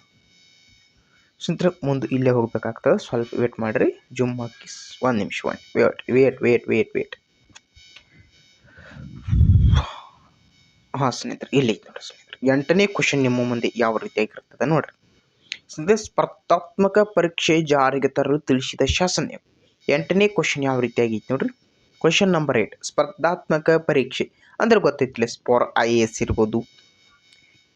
ಸ್ನೇಹಿತರೆ, ಮುಂದೆ ಇಲ್ಲೇ ಹೋಗ್ಬೇಕಾಗ್ತದೆ, ಸ್ವಲ್ಪ ವೇಟ್ ಮಾಡಿರಿ. ಜುಮ್ ಹಾಕಿ 1 ನಿಮಿಷ, ವೇಟ್. ಹಾಂ ಸ್ನೇಹಿತರೆ, ಇಲ್ಲಿ ನೋಡ್ರಿ ಸ್ನೇಹಿತರೆ, 8ನೇ ಕ್ವಶನ್ ನಿಮ್ಮ ಮುಂದೆ ಯಾವ ರೀತಿಯಾಗಿರ್ತದೆ ನೋಡ್ರಿ. ಸ್ನೇಹಿತರೆ, ಸ್ಪರ್ಧಾತ್ಮಕ ಪರೀಕ್ಷೆ ಜಾರಿಗೆ ತರಲು ತಿಳಿಸಿದ ಶಾಸನ. 8ನೇ ಕ್ವಶನ್ ಯಾವ ರೀತಿಯಾಗಿತ್ತು ನೋಡ್ರಿ. ಕ್ವಶನ್ ನಂಬರ್ 8 ಸ್ಪರ್ಧಾತ್ಮಕ ಪರೀಕ್ಷೆ ಅಂದರೆ ಗೊತ್ತೈತಿಲ್ಲ, ಫಾರ್ IAS ಇರ್ಬೋದು,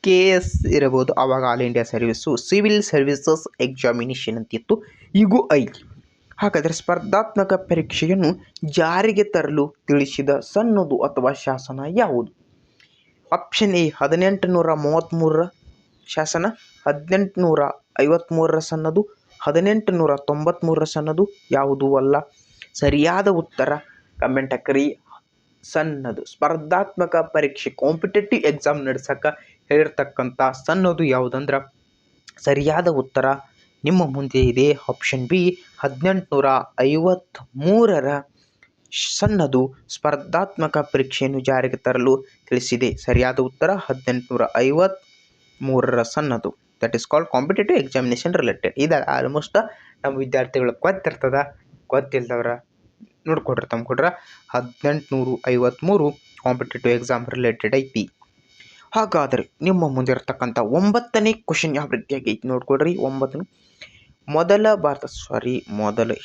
KS ಇರಬಹುದು, ಆವಾಗ all India service, civil services examination ಅಂತಿತ್ತು, ಈಗೂ ಐತಿ. ಹಾಗಾದರೆ ಸ್ಪರ್ಧಾತ್ಮಕ ಪರೀಕ್ಷೆಯನ್ನು ಜಾರಿಗೆ ತರಲು ತಿಳಿಸಿದ ಸನ್ನದು ಅಥವಾ ಶಾಸನ ಯಾವುದು? ಆಪ್ಷನ್ ಎ 1833 ಶಾಸನ, 1853 ಸನ್ನದು, 1893 ಸನ್ನದು, ಯಾವುದೂ ಅಲ್ಲ. ಸರಿಯಾದ ಉತ್ತರ ಕಮೆಂಟ್ ಹಾಕ್ರಿ. ಸನ್ನದು. ಸ್ಪರ್ಧಾತ್ಮಕ ಪರೀಕ್ಷೆ ಕಾಂಪಿಟೇಟಿವ್ ಎಕ್ಸಾಮ್ ನಡೆಸಕ್ಕೆ ಹೇಳಿರ್ತಕ್ಕಂಥ ಸನ್ನದು ಯಾವುದಂದ್ರೆ ಸರಿಯಾದ ಉತ್ತರ ನಿಮ್ಮ ಮುಂದೆ ಇದೆ. ಆಪ್ಷನ್ ಬಿ 1853 ಸನ್ನದು ಸ್ಪರ್ಧಾತ್ಮಕ ಪರೀಕ್ಷೆಯನ್ನು ಜಾರಿಗೆ ತರಲು ತಿಳಿಸಿದೆ. ಸರಿಯಾದ ಉತ್ತರ 1853 ಸನ್ನದು. That is called competitive examination related. ಇದು ಆಲ್ಮೋಸ್ಟ್ ನಮ್ಮ ವಿದ್ಯಾರ್ಥಿಗಳಿಗೆ ಗೊತ್ತಿರ್ತದ, ಗೊತ್ತಿಲ್ಲದವ್ರ ನೋಡ್ಕೊಡ್ರಿ, ತಮ್ಮ ಕೊಡ್ರ 1853 ಕಾಂಪಿಟೇಟಿವ್ ಎಕ್ಸಾಮ್ ರಿಲೇಟೆಡ್ ಐತಿ. ಹಾಗಾದರೆ ನಿಮ್ಮ ಮುಂದೆ ಇರತಕ್ಕಂಥ 9ನೇ ಕ್ವಶನ್ ಯಾವ ರೀತಿಯಾಗಿ ಐತಿ ನೋಡ್ಕೊಡ್ರಿ. 9 ಮೊದಲ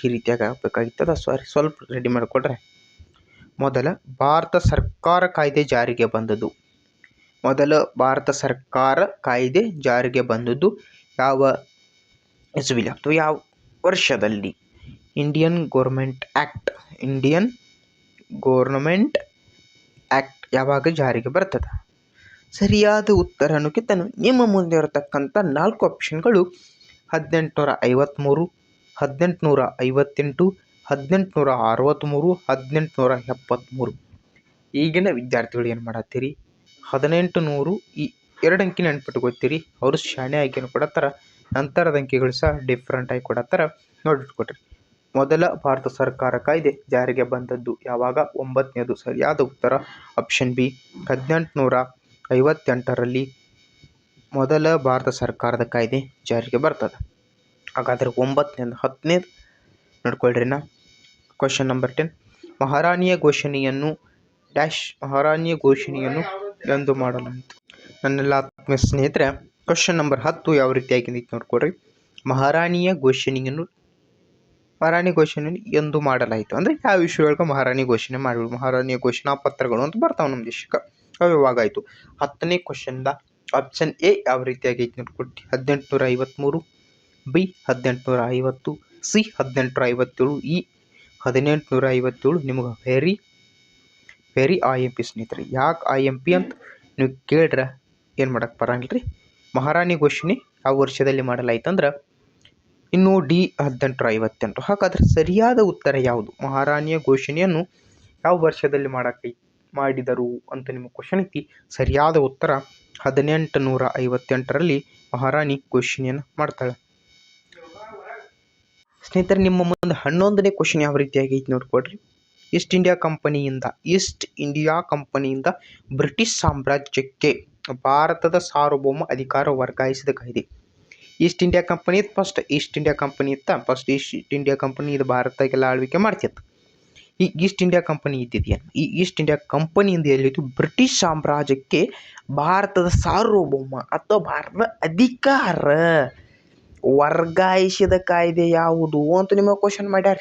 ಈ ರೀತಿಯಾಗಿ ಆಗಬೇಕಾಗಿತ್ತದ, ಸ್ವಲ್ಪ ರೆಡಿ ಮಾಡಿಕೊಡ್ರೆ. ಮೊದಲ ಭಾರತ ಸರ್ಕಾರ ಕಾಯ್ದೆ ಜಾರಿಗೆ ಬಂದದ್ದು, ಯಾವ ಇಸ್ವಿಲಿ ಅಥವಾ ಯಾವ ವರ್ಷದಲ್ಲಿ? ಇಂಡಿಯನ್ ಗೌರ್ಮೆಂಟ್ ಆ್ಯಕ್ಟ್ ಯಾವಾಗ ಜಾರಿಗೆ ಬರ್ತದೆ? ಸರಿಯಾದ ಉತ್ತರ ಅನ್ನೋಕ್ಕಿಂತ ನಿಮ್ಮ ಮುಂದೆ ಇರತಕ್ಕಂಥ 4 ಆಪ್ಷನ್ಗಳು 1853, 1858, 1863, 1873. ಈಗಿನ ವಿದ್ಯಾರ್ಥಿಗಳು ಏನು ಮಾಡತ್ತೀರಿ? 1800 ಈ 2 ಅಂಕಿ ನೆನ್ಪಿಟ್ಕೋತೀರಿ, ಅವರು ಶಾಣೆ ಆಗಿ ಕೊಡತ್ತಾರ. ನಂತರದ ಅಂಕಿಗಳು ಸಹ ಡಿಫ್ರೆಂಟ್ ಆಗಿ ಕೊಡತ್ತಾರ, ನೋಡಿಟ್ಕೊಟ್ರಿ. ಮೊದಲ ಭಾರತ ಸರ್ಕಾರ ಕಾಯ್ದೆ ಜಾರಿಗೆ ಬಂದದ್ದು ಯಾವಾಗ? 9ನೇದು. ಸರಿಯಾದ ಉತ್ತರ ಆಪ್ಷನ್ ಬಿ 1858ರಲ್ಲಿ ಮೊದಲ ಭಾರತ ಸರ್ಕಾರದ ಕಾಯ್ದೆ ಜಾರಿಗೆ ಬರ್ತದೆ. ಹಾಗಾದರೆ 9ನೇದು. 10ನೇದು ನೋಡ್ಕೊಳ್ರಿ. ಕ್ವಶನ್ ನಂಬರ್ 10 ಮಹಾರಾಣಿಯ ಘೋಷಣೆಯನ್ನು ಎಂದು ಮಾಡಲಾಯಿತು? ನನ್ನೆಲ್ಲ ಆತ್ಮೀಯ ಸ್ನೇಹಿತರೆ, ಕ್ವಶನ್ ನಂಬರ್ 10 ಯಾವ ರೀತಿಯಾಗಿ ನೋಡ್ಕೊಡ್ರಿ. ಮಹಾರಾಣಿಯ ಘೋಷಣೆಯನ್ನು ಎಂದು ಮಾಡಲಾಯಿತು ಅಂದರೆ ಯಾವ ವಿಷಯಗಳಿಗೆ ಮಹಾರಾಣಿ ಘೋಷಣೆ ಮಾಡಿ, ಮಹಾರಾಣಿಯ ಘೋಷಣಾ ಪತ್ರಗಳು ಅಂತ ಬರ್ತಾವೆ ನಮ್ಮ ದೇಶಕ್ಕೆ, ಅವು ಯಾವಾಗಾಯಿತು? 10ನೇ ಕ್ವಶನ್ದ ಆಪ್ಷನ್ ಎ ಯಾವ ರೀತಿಯಾಗಿ ನೋಡ್ಕೊಟ್ಟು 1853, ಬಿ 1850, ಸಿ 1857, ಇ 1857. ನಿಮ್ಗೆ ವೆರಿ IMP ಸ್ನೇಹಿತರೆ. ಯಾಕೆ IMP ಅಂತ ನೀವು ಕೇಳ್ರೆ ಏನು ಮಾಡಕ್ಕೆ ಬರಂಗಿಲ್ಲ ರೀ. ಮಹಾರಾಣಿ ಘೋಷಣೆ ಯಾವ ವರ್ಷದಲ್ಲಿ ಮಾಡಲಾಯ್ತು ಅಂದ್ರೆ ಇನ್ನು ಡಿ 1858. ಹಾಗಾದ್ರೆ ಸರಿಯಾದ ಉತ್ತರ ಯಾವುದು? ಮಹಾರಾಣಿಯ ಘೋಷಣೆಯನ್ನು ಯಾವ ವರ್ಷದಲ್ಲಿ ಮಾಡಿದರು ಅಂತ ನಿಮ್ಮ ಕ್ವಶನ್ ಐತಿ. ಸರಿಯಾದ ಉತ್ತರ 1858ರಲ್ಲಿ ಮಹಾರಾಣಿ ಘೋಷಣೆಯನ್ನು ಮಾಡ್ತಾಳೆ. ಸ್ನೇಹಿತರೆ, ನಿಮ್ಮ ಮುಂದೆ 11ನೇ ಕ್ವಶನ್ ಯಾವ ರೀತಿಯಾಗಿ ಐತಿ ನೋಡ್ಕೊಡ್ರಿ. ಈಸ್ಟ್ ಇಂಡಿಯಾ ಕಂಪನಿಯಿಂದ ಬ್ರಿಟಿಷ್ ಸಾಮ್ರಾಜ್ಯಕ್ಕೆ ಭಾರತದ ಸಾರ್ವಭೌಮ ಅಧಿಕಾರ ವರ್ಗಾಯಿಸಿದ ಕಾಯ್ದೆ. East India company first East India company ಇದು ಭಾರತಕ್ಕೆಲ್ಲ ಆಳ್ವಿಕೆ ಮಾಡ್ತಿತ್ತು. ಈ ಈಸ್ಟ್ ಇಂಡಿಯಾ ಕಂಪನಿ ಇದ್ದಿದೆಯೇನು? ಈ ಈಸ್ಟ್ ಇಂಡಿಯಾ ಕಂಪನಿಯಿಂದ ಎಲ್ಲಿತ್ತು? ಬ್ರಿಟಿಷ್ ಸಾಮ್ರಾಜ್ಯಕ್ಕೆ ಭಾರತದ ಸಾರ್ವಭೌಮ ಅಥವಾ ಭಾರತದ ಅಧಿಕಾರ ವರ್ಗಾಯಿಸಿದ ಕಾಯ್ದೆ ಯಾವುದು ಅಂತ ನಿಮಗೆ ಕ್ವಶನ್ ಮಾಡ್ಯಾರ.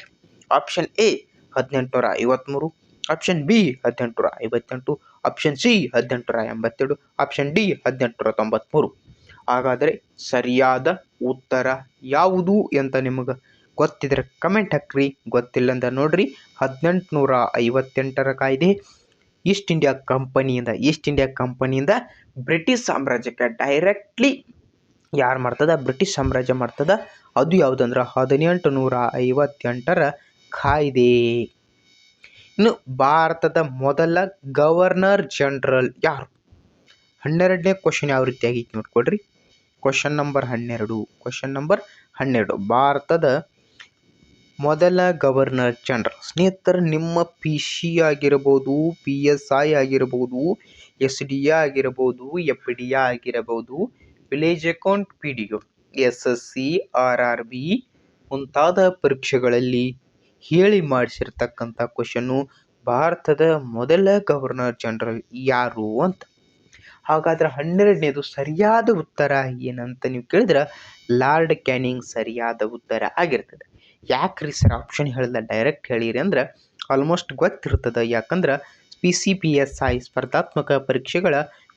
Option A 1853, option B 1858, option C 1882, option D 1893. ಹಾಗಾದರೆ ಸರಿಯಾದ ಉತ್ತರ ಯಾವುದು ಅಂತ ನಿಮಗೆ ಗೊತ್ತಿದ್ರೆ ಕಮೆಂಟ್ ಹಾಕ್ರಿ, ಗೊತ್ತಿಲ್ಲ ಅಂತ ನೋಡ್ರಿ. 1858ರ ಕಾಯ್ದೆ ಈಸ್ಟ್ ಇಂಡಿಯಾ ಕಂಪನಿಯಿಂದ ಬ್ರಿಟಿಷ್ ಸಾಮ್ರಾಜ್ಯಕ್ಕೆ ಡೈರೆಕ್ಟ್ಲಿ ಯಾರು ಮಾಡ್ತದ? ಬ್ರಿಟಿಷ್ ಸಾಮ್ರಾಜ್ಯ ಮಾಡ್ತದ. ಅದು ಯಾವುದಂದ್ರೆ 1858ರ ಕಾಯ್ದೆ. ಇನ್ನು ಭಾರತದ ಮೊದಲ ಗವರ್ನರ್ ಜನರಲ್ ಯಾರು? 12ನೇ ಕ್ವಶನ್ ಯಾವ ರೀತಿಯಾಗಿ ನೋಡ್ಕೊಡ್ರಿ. ಕ್ವಶನ್ ನಂಬರ್ 12 ಭಾರತದ ಮೊದಲ ಗವರ್ನರ್ ಜನರಲ್. ಸ್ನೇಹಿತರೆ, ನಿಮ್ಮ PC ಆಗಿರ್ಬೋದು, PSI ಆಗಿರ್ಬೋದು, SDA ಆಗಿರ್ಬೋದು, FDA ಆಗಿರ್ಬೋದು, village account PDO, SSC, RRB ಮುಂತಾದ ಪರೀಕ್ಷೆಗಳಲ್ಲಿ ಹೇಳಿ ಮಾಡಿಸಿರ್ತಕ್ಕಂಥ ಕ್ವಶನ್ನು ಭಾರತದ ಮೊದಲ ಗವರ್ನರ್ ಜನರಲ್ ಯಾರು ಅಂತ. ಹಾಗಾದ್ರೆ 12ನೇದು ಸರಿಯಾದ ಉತ್ತರ ಏನಂತ ನೀವು ಕೇಳಿದ್ರೆ ಲಾರ್ಡ್ ಕ್ಯಾನಿಂಗ್ ಸರಿಯಾದ ಉತ್ತರ ಆಗಿರ್ತದೆ. ಯಾಕ್ರಿ ಸರ್ ಆಪ್ಷನ್ ಹೇಳಿಲ್ಲ ಡೈರೆಕ್ಟ್ ಹೇಳಿರಿ ಅಂದ್ರೆ ಆಲ್ಮೋಸ್ಟ್ ಗೊತ್ತಿರ್ತದೆ. ಯಾಕಂದ್ರೆ PCPSI ಸ್ಪರ್ಧಾತ್ಮಕ ಪರೀಕ್ಷೆಗಳ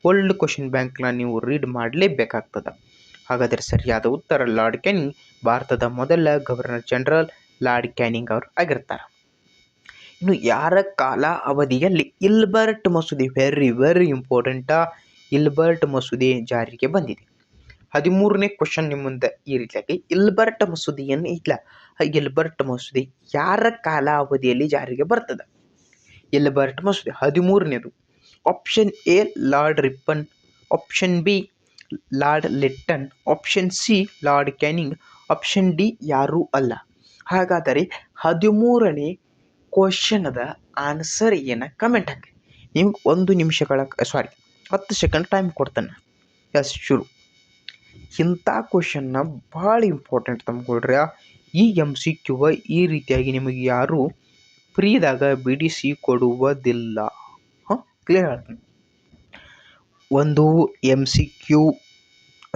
ಓಲ್ಡ್ ಕ್ವಶನ್ ಬ್ಯಾಂಕ್ನ ನೀವು ರೀಡ್ ಮಾಡಲೇಬೇಕಾಗ್ತದೆ. ಹಾಗಾದರೆ ಸರಿಯಾದ ಉತ್ತರ ಲಾರ್ಡ್ ಕ್ಯಾನಿಂಗ್, ಭಾರತದ ಮೊದಲ ಗವರ್ನರ್ ಜನರಲ್ ಲಾರ್ಡ್ ಕ್ಯಾನಿಂಗ್ ಅವರು ಆಗಿರ್ತಾರೆ. ಇನ್ನು ಯಾರ ಕಾಲ ಅವಧಿಯಲ್ಲಿ ಇಲ್ಬರ್ಟ್ ಮಸೂದೆ, ವೆರಿ ವೆರಿ ಇಂಪಾರ್ಟೆಂಟ, ಇಲ್ಬರ್ಟ್ ಮಸೂದೆ ಜಾರಿಗೆ ಬಂದಿದೆ? 13ನೇ ಕ್ವಶನ್ ನಿಮ್ಮ ಮುಂದೆ ಈ ರೀತಿಯಾಗಿ, ಇಲ್ಬರ್ಟ್ ಮಸೂದೆಯನ್ನು ಇಲ್ಬರ್ಟ್ ಮಸೂದೆ ಯಾರ ಕಾಲಾವಧಿಯಲ್ಲಿ ಜಾರಿಗೆ ಬರ್ತದೆ? ಇಲ್ಬರ್ಟ್ ಮಸೂದೆ 13ನೇದು option A Lord Ripon, option B Lord Lytton, option C Lord Canning, option D ಯಾರೂ ಅಲ್ಲ. ಹಾಗಾದರೆ 13ನೇ ಕ್ವಶನದ ಆನ್ಸರ್ ಏನ ಕಮೆಂಟ್ ಹಾಕಿ. ನಿಮ್ಗೆ 1 ನಿಮಿಷಗಳ 10 ಸೆಕೆಂಡ್ ಟೈಮ್ ಕೊಡ್ತಾನೆ. ಎಸ್, ಶುರು. ಇಂಥ ಕ್ವಶನ್ನ ಭಾಳ ಇಂಪಾರ್ಟೆಂಟ್ ತಂದ್ಕೊಳ್ರಿ. ಈ MCQ ಈ ರೀತಿಯಾಗಿ ನಿಮಗೆ ಯಾರು ಫ್ರೀದಾಗ ಬಿಡಿಸಿ ಕೊಡುವುದಿಲ್ಲ. ಕ್ಲಿಯರ್ ಹೇಳ್ತೀನಿ. ಒಂದು MCQ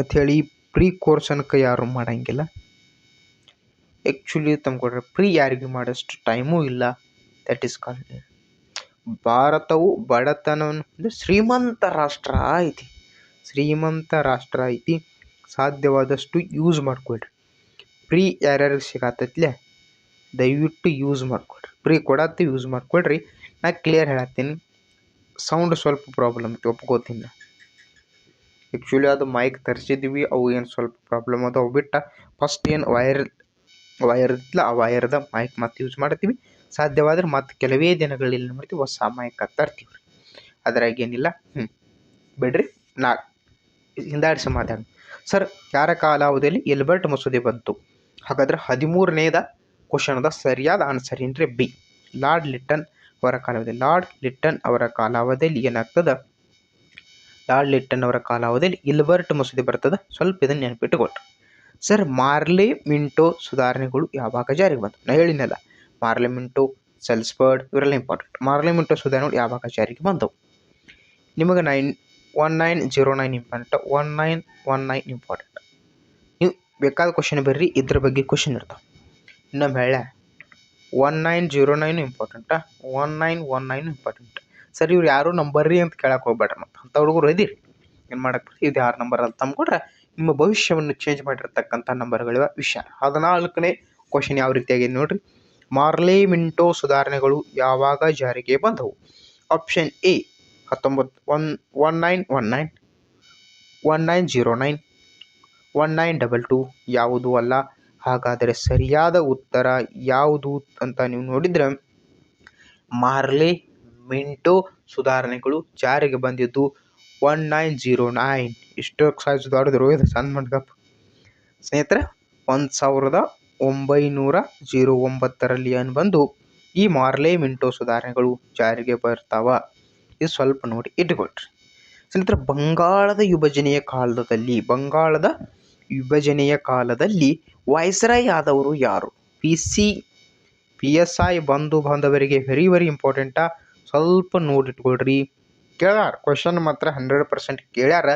ಅಂಥೇಳಿ ಪ್ರೀ ಕೋರ್ಸ್ ಅನ್ಕ ಯಾರು ಮಾಡಂಗಿಲ್ಲ. ಆ್ಯಕ್ಚುಲಿ ತಂದ್ಕೊಡ್ರಿ ಫ್ರೀ ಯಾರಿಗೂ ಮಾಡೋಷ್ಟು ಟೈಮೂ ಇಲ್ಲ. ದಟ್ ಈಸ್ ಕಾಲ್ಡ್ ಭಾರತವು ಬಡತನವನ್ನು ಶ್ರೀಮಂತ ರಾಷ್ಟ್ರ ಐತಿ, ಶ್ರೀಮಂತ ರಾಷ್ಟ್ರ ಐತಿ. ಸಾಧ್ಯವಾದಷ್ಟು ಯೂಸ್ ಮಾಡ್ಕೊಳ್ರಿ. ಫ್ರೀ ಯಾರ್ಯಾರಿಗೆ ಸಿಗತ್ತೈತ್ಲೆ ದಯವಿಟ್ಟು ಯೂಸ್ ಮಾಡ್ಕೊಳ್ರಿ. ಫ್ರೀ ಕೊಡತ್ತೆ ಯೂಸ್ ಮಾಡ್ಕೊಳ್ರಿ. ನಾ ಕ್ಲಿಯರ್ ಹೇಳತ್ತೀನಿ. ಸೌಂಡ್ ಸ್ವಲ್ಪ ಪ್ರಾಬ್ಲಮ್ ಐತಿ, ಒಪ್ಕೋತೀನಿ. ಆ್ಯಕ್ಚುಲಿ ಅದು ಮೈಕ್ ತರಿಸಿದ್ವಿ, ಅವು ಏನು ಸ್ವಲ್ಪ ಪ್ರಾಬ್ಲಮ್ ಅದು. ಅವು ಬಿಟ್ಟು ಫಸ್ಟ್ ಏನು ವೈರ್ ಇತ್ತಲ್ಲ ಆ ವೈರ್ದ ಮೈಕ್ ಮತ್ತೆ ಯೂಸ್ ಮಾಡ್ತೀವಿ. ಸಾಧ್ಯವಾದ್ರೆ ಮತ್ತೆ ಕೆಲವೇ ದಿನಗಳಲ್ಲಿ ಏನು ಮಾಡ್ತೀವಿ, ಹೊಸ ಮೈಕ್ ತರ್ತೀವಿ. ಅದ್ರಾಗೇನಿಲ್ಲ. ಬಿಡ್ರಿ, ನಾ ಹಿಂದಾಡಿಸಿ ಮಾತಾಡಿ. ಸರ್, ಯಾರ ಕಾಲಾವಧಿಯಲ್ಲಿ ಇಲ್ಬರ್ಟ್ ಮಸೂದೆ ಬಂತು? ಹಾಗಾದ್ರೆ 13ನೇದ ಕ್ವಶನದ ಸರಿಯಾದ ಆನ್ಸರ್ ಏನ್ರಿ? ಬಿ, ಲಾರ್ಡ್ ಲಿಟ್ಟನ್ ಅವರ ಕಾಲಾವಧಿ. ಲಾರ್ಡ್ ಲಿಟ್ಟನ್ ಅವರ ಕಾಲಾವಧಿಯಲ್ಲಿ ಏನಾಗ್ತದ? ಲಾರ್ಡ್ ಲಿಟ್ಟನ್ ಅವರ ಕಾಲಾವಧಿಯಲ್ಲಿ ಇಲ್ಬರ್ಟ್ ಮಸೂದೆ ಬರ್ತದೆ. ಸ್ವಲ್ಪ ಇದನ್ನು ನೆನಪಿಟ್ಟುಕೊಟ್ರಿ. ಸರ್, ಮಾರ್ಲೆ ಮಿಂಟೋ ಸುಧಾರಣೆಗಳು ಯಾವಾಗ ಜಾರಿಗೆ ಬಂತು? ನಾ ಹೇಳಿನಲ್ಲ, ಮಾರ್ಲೆ ಮಿಂಟೋ, ಸೆಲ್ಸ್ಬರ್ಗ್ ಇವರೆಲ್ಲ ಇಂಪಾರ್ಟೆಂಟ್. ಮಾರ್ಲೆ ಮಿಂಟೋ ಸುಧಾರಣೆಗಳು ಯಾವಾಗ ಜಾರಿಗೆ ಬಂದವು? ನಿಮಗೆ 1909 ಇಂಪಾರ್ಟೆಂಟ್, 1919 ಇಂಪಾರ್ಟೆಂಟ್. ನೀವು ಬೇಕಾದ ಕ್ವಶನ್ ಬರ್ರಿ, ಇದ್ರ ಬಗ್ಗೆ ಕ್ವಶನ್ ಇರ್ತಾವೆ. ಇನ್ನೊಮ್ಮೆ ಹೇಳ, 1909 ಇಂಪಾರ್ಟೆಂಟ, 1919 ಇಂಪಾರ್ಟೆಂಟ್. ಸರ್, ಇವ್ರು ಯಾರು ನಂಬರ್ರಿ ಅಂತ ಕೇಳಕ್ಕೆ ಹೋಗ್ಬೇಡ್ರಿ. ಮತ್ತು ಅಂಥ ಹುಡುಗರು ಇದ್ದೀರಿ, ಏನು ಮಾಡಕ್ಕೆ ಇದು ಯಾರು ನಂಬರ್ ಅಂತ ತಂದ್ಕೊಟ್ರೆ ನಿಮ್ಮ ಭವಿಷ್ಯವನ್ನು ಚೇಂಜ್ ಮಾಡಿರ್ತಕ್ಕಂಥ ನಂಬರ್ಗಳಿವ ವಿಷಯ. 14ನೇ ಕ್ವಶನ್ ಯಾವ ರೀತಿಯಾಗಿ ನೋಡ್ರಿ. ಮಾರ್ಲೆ ಮಿಂಟೋ ಸುಧಾರಣೆಗಳು ಯಾವಾಗ ಜಾರಿಗೆ ಬಂದವು? ಆಪ್ಷನ್ ಎ 1919, 1909, 1922 ಯಾವುದೂ ಅಲ್ಲ. ಹಾಗಾದರೆ ಸರಿಯಾದ ಉತ್ತರ ಯಾವುದು ಅಂತ ನೀವು ನೋಡಿದ್ರೆ, ಮಾರ್ಲೆ ಮಿಂಟೋ ಸುಧಾರಣೆಗಳು ಜಾರಿಗೆ ಬಂದಿದ್ದು 1909. ಇಷ್ಟು ಸೈಜ್ ದೊಡ್ಡದು ಇದು ಸಣ್ಣ ಮಂಡ್ಗಪ್ಪ ಸ್ನೇಹಿತರೆ. 1909 ಏನು ಬಂದು ಈ ಮಾರ್ಲೆ ಮಿಂಟೋ ಸುಧಾರಣೆಗಳು ಜಾರಿಗೆ ಬರ್ತಾವ. ಇದು ಸ್ವಲ್ಪ ನೋಡಿ ಇಟ್ಟುಕೊಳ್ರಿ ಸ್ನೇಹಿತರೆ. ಬಂಗಾಳದ ವಿಭಜನೆಯ ಕಾಲದಲ್ಲಿ ವೈಸ್ರಾಯ್ ಆದವರು ಯಾರು? PSI ಬಂಧು ಬಾಂಧವರಿಗೆ ವೆರಿ ವೆರಿ ಇಂಪಾರ್ಟೆಂಟ. ಸ್ವಲ್ಪ ನೋಡಿಟ್ಕೊಳ್ರಿ. ಕೇಳ್ಯಾರ ಕ್ವಶನ್ ಮಾತ್ರ 100% ಕೇಳ್ಯಾರ.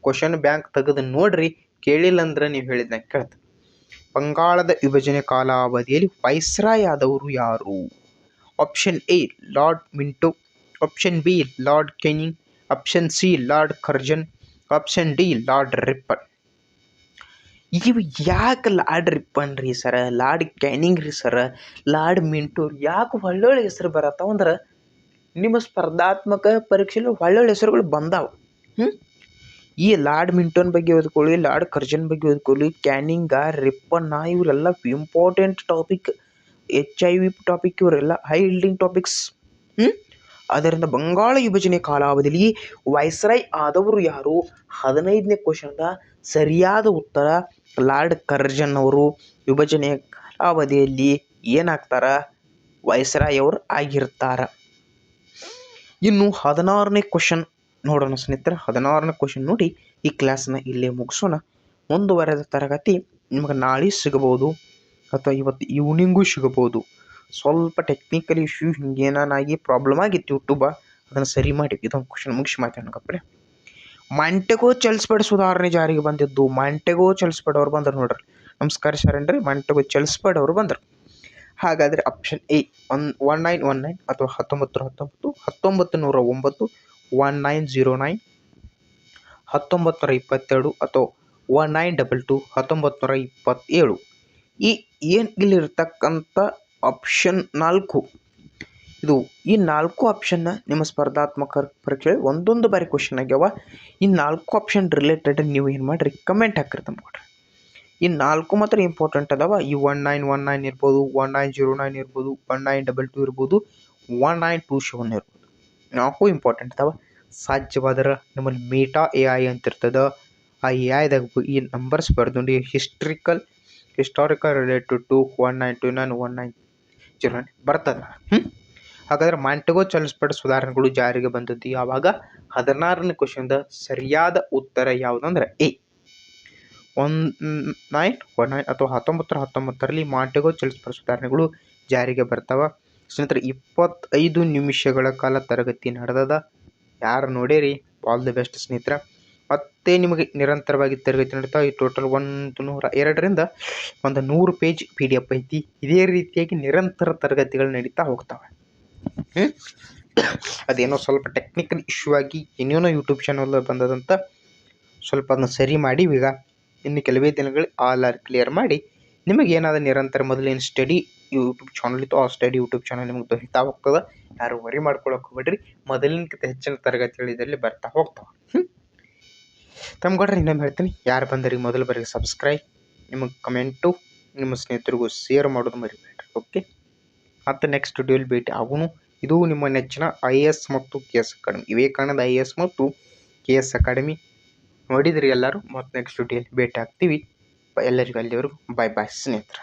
ಕ್ವಶನ್ ಬ್ಯಾಂಕ್ ತೆಗೆದು ನೋಡ್ರಿ. ಕೇಳಿಲ್ಲ ಅಂದ್ರೆ ನೀವು ಹೇಳಿದ್ನ ಕೇಳ್ತ. ಬಂಗಾಳದ ವಿಭಜನೆ ಕಾಲಾವಧಿಯಲ್ಲಿ ವೈಸ್ರಾಯ್ ಆದವರು ಯಾರು? Option A lord Minto, option B lord Canning, option C lord Curzon, option D lord Ripon. ಇವು ಯಾಕೆ ಲಾರ್ಡ್ ರಿಪ್ಪನ್ ರೀ ಸರ, ಲಾರ್ಡ್ ಕ್ಯಾನಿಂಗ್ ರೀ ಸರ, ಲಾರ್ಡ್ ಮಿಂಟೋ ಯಾಕೆ ಒಳ್ಳೊಳ್ಳೆ ಹೆಸರು ಬರತ್ತಾವ ಅಂದ್ರೆ ನಿಮ್ಮ ಸ್ಪರ್ಧಾತ್ಮಕ ಪರೀಕ್ಷೆಯಲ್ಲಿ ಒಳ್ಳೊಳ್ಳೆ ಹೆಸರುಗಳು ಬಂದಾವ. ಈ ಲಾರ್ಡ್ ಮಿಂಟೋನ್ ಬಗ್ಗೆ ಓದ್ಕೊಳ್ಳಿ, ಲಾರ್ಡ್ ಕರ್ಜನ್ ಬಗ್ಗೆ ಓದ್ಕೊಳ್ಳಿ, ಕ್ಯಾನಿಂಗ, ರಿಪ್ಪನ್ನ ಇವರೆಲ್ಲ ಇಂಪಾರ್ಟೆಂಟ್ ಟಾಪಿಕ್, HIV ಟಾಪಿಕ್, ಇವರೆಲ್ಲ ಹೈ ಹಿಲ್ಡಿಂಗ್ ಟಾಪಿಕ್ಸ್. ಅದರಿಂದ ಬಂಗಾಳ ವಿಭಜನೆ ಕಾಲಾವಧಿಯಲ್ಲಿ ವೈಸ್ರಾಯ್ ಆದವರು ಯಾರು? 15ನೇ ಕ್ವಶನ್ದ ಸರಿಯಾದ ಉತ್ತರ ಲಾರ್ಡ್ ಕರ್ಜನ್ ಅವರು ವಿಭಜನೆಯ ಕಾಲಾವಧಿಯಲ್ಲಿ ಏನಾಗ್ತಾರ? ವೈಸ್ರಾಯ್ ಅವರು ಆಗಿರ್ತಾರ. ಇನ್ನು 16ನೇ ಕ್ವಶನ್ ನೋಡೋಣ ಸ್ನೇಹಿತರೆ. 16ನೇ ಕ್ವಶನ್ ನೋಡಿ ಈ ಕ್ಲಾಸ್ನ ಇಲ್ಲೇ ಮುಗಿಸೋಣ. ಮುಂದುವರೆದ ತರಗತಿ ನಿಮಗೆ ನಾಳೆ ಸಿಗಬಹುದು ಅಥವಾ ಇವತ್ತು ಈವ್ನಿಂಗೂ ಸಿಗಬಹುದು. ಸ್ವಲ್ಪ ಟೆಕ್ನಿಕಲ್ ಇಶ್ಯೂ ಹಿಂಗೇನಾಗಿ ಪ್ರಾಬ್ಲಮ್ ಆಗಿತ್ತು ಯೂಟ್ಯೂಬ, ಅದನ್ನು ಸರಿ ಮಾಡಿ ಇದೊಂದು ಕ್ವಶನ್ ಮುಗಿಸಿ ಮಾತಾಡೋಣಪ್ಪ. ಮಾಂಟೆಗೋ ಚೆಲ್ಸ್ಬರ್ಡ್ ಸುಧಾರಣೆ ಜಾರಿಗೆ ಬಂದಿದ್ದು. ಮಾಂಟೆಗೋ ಚೆಲ್ಸ್ಬರ್ಡ್ ಅವ್ರು ಬಂದರು ನೋಡ್ರಿ. ನಮಸ್ಕಾರ ಸರ್ ಏನ್ರಿ. ಮಾಂಟೆಗೋ ಚೆಲ್ಸ್ಬರ್ಡ್ ಅವರು ಬಂದರು. ಹಾಗಾದರೆ ಆಪ್ಷನ್ ಎ 1919 ಅಥವಾ 1919, 1909, 1909, 1922 ಅಥವಾ 1922, 1927. ಏನು ಇಲ್ಲಿರ್ತಕ್ಕಂಥ ಆಪ್ಷನ್ 4 ಇದು. ಈ 4 ಆಪ್ಷನ್ನ ನಿಮ್ಮ ಸ್ಪರ್ಧಾತ್ಮಕ ಪರೀಕ್ಷೆ ಒಂದೊಂದು ಬಾರಿ ಕ್ವಶನ್ ಆಗ್ಯಾವ. ಈ 4 ಆಪ್ಷನ್ ರಿಲೇಟೆಡ್ ನೀವು ಏನು ಮಾಡಿರಿ, ಕಮೆಂಟ್ ಹಾಕಿರಿ ತಂದ್ಕೊಡ್ರಿ. ಈ 4 ಮಾತ್ರ ಇಂಪಾರ್ಟೆಂಟ್ ಅದಾವ. ಈ 1919 ಇರ್ಬೋದು, 1909 ಇರ್ಬೋದು, 1922 ಇರ್ಬೋದು, 1927 ಇರ್ಬೋದು. 4 ಇಂಪಾರ್ಟೆಂಟ್ ಅದಾವ. ಸಾಧ್ಯವಾದ್ರೆ ನಮ್ಮಲ್ಲಿ ಮೇಟಾ AI ಅಂತ ಇರ್ತದೆ. ಆ AIದಾಗ ಈ ನಂಬರ್ಸ್ ಬರ್ದುಂಡು ಹಿಸ್ಟಾರಿಕಲ್ ರಿಲೇಟೆಡ್ ಟು 1929, 1909 ಬರ್ತದೆ. ಹಾಗಾದ್ರೆ ಮಾಂಟೆಗೋ ಚಲಿಸಲ್ಪಟ್ಟ ಸುಧಾರಣೆಗಳು ಜಾರಿಗೆ ಬಂದದ್ದು ಯಾವಾಗ? 16ನೇ ಕ್ವಶನ್ದ ಸರಿಯಾದ ಉತ್ತರ ಯಾವುದಂದ್ರೆ ಎ 1919 ಅಥವಾ 1919ರಲ್ಲಿ ಮಾಂಟೆಗೋ ಚಲಿಸಲ್ಪಟ್ಟ ಸುಧಾರಣೆಗಳು ಜಾರಿಗೆ ಬರ್ತಾವ. ಸ್ನೇಹಿತರೆ 25 ನಿಮಿಷಗಳ ಕಾಲ ತರಗತಿ ನಡೆದದ. ಯಾರು ನೋಡಿರಿ ಆಲ್ ದಿ ಬೆಸ್ಟ್ ಸ್ನೇಹಿತರೆ. ಮತ್ತೆ ನಿಮಗೆ ನಿರಂತರವಾಗಿ ತರಗತಿ ನಡೀತಾವೆ. ಈ ಟೋಟಲ್ 102ರಿಂದ 100 ಪೇಜ್ PDF ಐತಿ. ಇದೇ ರೀತಿಯಾಗಿ ನಿರಂತರ ತರಗತಿಗಳು ನಡೀತಾ ಹೋಗ್ತವೆ. ಅದೇನೋ ಸ್ವಲ್ಪ ಟೆಕ್ನಿಕಲ್ ಇಶ್ಯೂ ಆಗಿ ಏನೇನೋ ಯೂಟ್ಯೂಬ್ ಚಾನಲ್ ಬಂದದಂತ ಸ್ವಲ್ಪ ಅದನ್ನ ಸರಿ ಮಾಡಿ ಈಗ ಇನ್ನು ಕೆಲವೇ ದಿನಗಳು ಆಲ್ ಆರ್ ಕ್ಲಿಯರ್ ಮಾಡಿ ನಿಮಗೆ ಏನಾದರೂ ನಿರಂತರ ಮೊದಲೇನು ಸ್ಟಡಿ ಯೂಟ್ಯೂಬ್ ಚಾನಲ್ ಇತ್ತು ಆ ಸ್ಟಡಿ ಯೂಟ್ಯೂಬ್ ಚಾನಲ್ ನಿಮಗೆ ದೊರೀತಾ ಹೋಗ್ತದೆ. ಯಾರು ವರಿ ಮಾಡ್ಕೊಳಕ್ಕೆ ಹೋಗ್ಬೇಡ್ರಿ. ಮೊದಲಿನಕ್ಕಿಂತ ಹೆಚ್ಚಿನ ತರಗತಿಗಳು ಇದರಲ್ಲಿ ಬರ್ತಾ ಹೋಗ್ತಾವೆ. ತಮ್ಗೊಡ್ರಿ ಇನ್ನೊಮ್ಮೆ ಹೇಳ್ತೀನಿ, ಯಾರು ಬಂದರಿಗೆ ಮೊದಲು ಬರೀ ಸಬ್ಸ್ಕ್ರೈಬ್, ನಿಮಗೆ ಕಮೆಂಟು, ನಿಮ್ಮ ಸ್ನೇಹಿತರಿಗೂ ಶೇರ್ ಮಾಡೋದು ಮರಿಬೇಡ್ರಿ. ಓಕೆ, ಮತ್ತು ನೆಕ್ಸ್ಟ್ ವಿಡಿಯೋಲಿ ಭೇಟಿ ಆಗೋನು. ಇದು ನಿಮ್ಮ ನೆಚ್ಚಿನ IAS ಮತ್ತು KS ಅಕಾಡೆಮಿ, ವಿವೇಕಾನಂದ IAS ಮತ್ತು KS ಅಕಾಡೆಮಿ ನೋಡಿದ್ರಿ ಎಲ್ಲರೂ. ಮತ್ತು ನೆಕ್ಸ್ಟ್ ವಿಡಿಯೋಲಿ ಭೇಟಿ ಆಗ್ತೀವಿ. ಎಲ್ಲರಿಗೂ ಅಲ್ಲಿವರೆಗೂ ಬಾಯ್ ಸ್ನೇಹಿತರೆ.